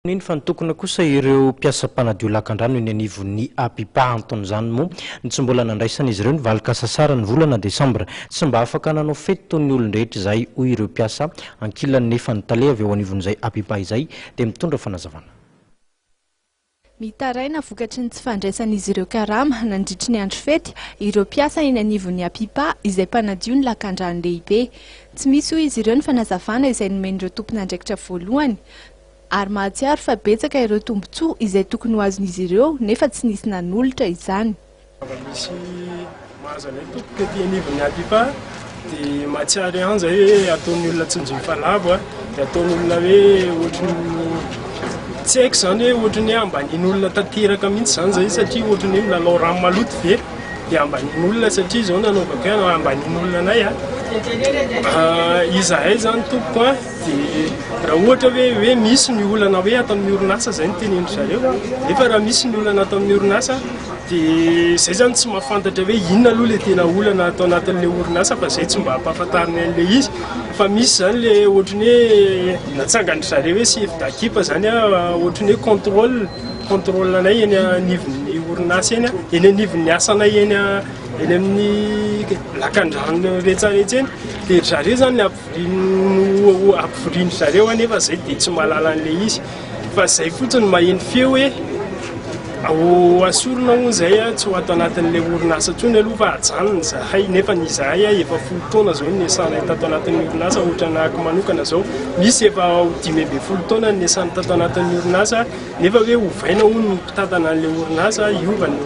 Nini fa nitokona kosa ireo mpiasa mpanadio lakan-drano eny anivon'ny Apipa anton'izany moa tsy mbola nandraisana izy ireo ny valin-kasasarany volana desambra tsy mba afaka nanao fety toy ny olon-drehetra izay hoy ireo mpiasa ankilany nefa ny tale avy eo anivon'izay Apipa izay dia mitondra fanazavana. Mitaraina vokatry ny tsy fandraisan'izy ireo karama nandritry ny andro fety ireo mpiasa eny anivon'ny Apipa izay mpanadio ny lakan-drano lehibe. Tsy misy hoy izy ireo ny fanazavana izay nomen'ireo tompon'andraikitra voalohany. Ary mahatsiaro fa betsaka ireo tombontsoa izay tokony ho azon'izy ireo nefa tsy nisy nanolotra izany. Misy mahazana tompoko ety anivon'ny Apipa dia mahatsiaro ihany izay hoe ataon'ny olona tsy njohy falavo dia ataon'ny olona hoe ohatrany tsy haiko izany hoe ohatrany hoe ambanin'olona tanteraka mihitsy izany izay satria ohatrany hoe milalao rano maloto ve dia ambanin'olona satria izao nanaovako hoe ambanin'olona anay izahay izany tompoko dia raha ohatra hoe misy ny olana hoe atao amin'ny orinasa izay no tenenindry zareo nefa raha misy ny olana atao amin'ny orinasa dia izay zany tsy mahafantatra hoe inona aloha ilay tena olana atao anatin'ilay orinasa fa izay tsy mba hampahafantariny an'ilay izy fa misy zany ilay ohatrany hoe natsangany zareo hoe chef d'Apipa zany ohatrany hoe contrôle anay eny anivon'ny orinasa eny anivon'ny asanay eny amin'ny lakan-drano rehetrarehetra eny dia zareo zany ampivoriany zareo nefa izay dia tsy mahalala an'ilay izy fa izay fotsiny maheno feo hoe asorona hono izay tsy ho ato anatin'ilay orinasa tsony aloha fa hajanona izahay nefa ny izahay efa 10 taona zao ny esana tato anatin'ny orinasa ohatra nahako manokana zao misy efa 10 taona ny esana tato anatin'ny orinasa nefa hoe hovaina hono ny mpitantana an'ilay orinasa iova ny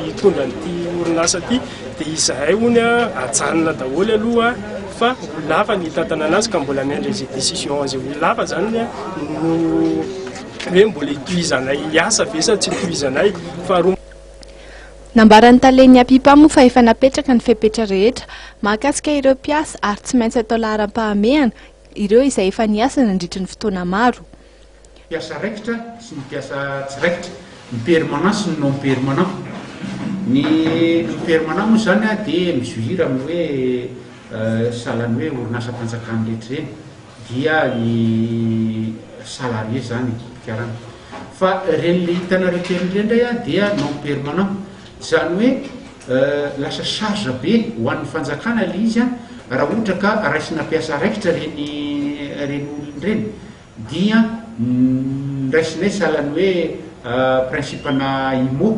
hitondra n'ity orinasa ty dia izahay hono hajanona daholo aloha fa lafa ny hitantana anazy ka mbola miandry izay décision azy lafa zany no hoe mbola itohizanay hiasa ve sa tsy itohizanay faharoa. Nambaran'ny talen'ny Apipa moa fa efa napetraka ny fepetra rehetra mahakasika ireo mpiasa ary tsy maintsy atao laharam-pahamehana ireo izay efa niasa nandritry ny fotoana maro. Mpiasa raikitra sy ny mpiasa tsy raikitra, ny permanent sy ny non permanent. Ny permanent moa zany dia mizohira amin'ny hoe salany hoe orinasa mpanjakany rehetra reny dia ny salarié zany karana fa reny le hitanareo indrindray dia non permanent zany hoe lasa charge be ho an'ny fanjakana le izy raha ohatra ka raisina mpiasa raikitra reny olon-dreny dia raisinay salany hoe principena imo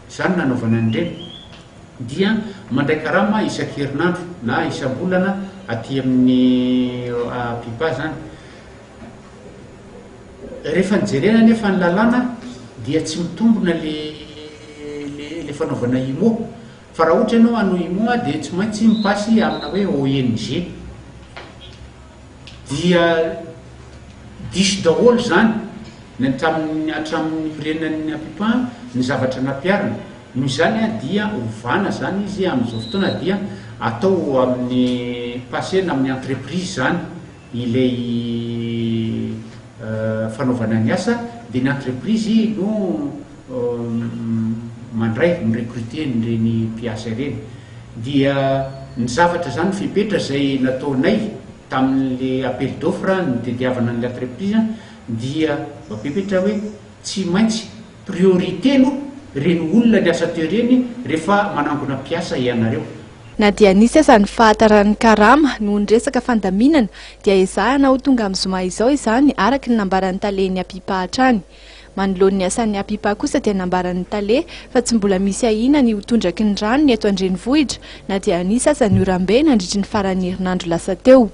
zany nanaovana an'ireny dia mandray karama isan-kerinandro na isam-bolana aty amin'ny Apipa zany. Rehefa nijerena nefa ny lalàna dia tsy mitombona le fanaovana imo fa raha ohatra ianao hanao imo dia tsy maintsy mipasy amina hoe ONG dia diso daholo zany hatramin'ny renan'ny Apipa ny zavatra nampiarina noho izany dia ovana zany izy amin'izao fotoana dia atao amin'ny pasena amin'ny entreprise zany ilay fanaovana ny asa dia ny entreprise no mandray mirecruter nireny mpiasa ireny dia ny zavatra zany fipetra izay nataonay tamin'le appel d'offre ny tediavana ny entreprise dia mapepetra hoe tsy maintsy priorité no reny olona ny asa teo reny rehefa manangona mpiasa ianareo. Na dia nisy aza ny fahatarany karama noho ny resaka fandaminana dia ezahana ho tonga amin'ny zoma izao izany araka ny nambaran'ny talen'ny Apipa hatrany. Manoloan'ny asan'ny Apipa kosa dia nambaran'ny tale fa tsy mbola misy ahina ny ho tondraky ny rano ny eto andrenivohitra na dia nisy aza ny orambe nandritry ny faran'ny herinandro lasa teo.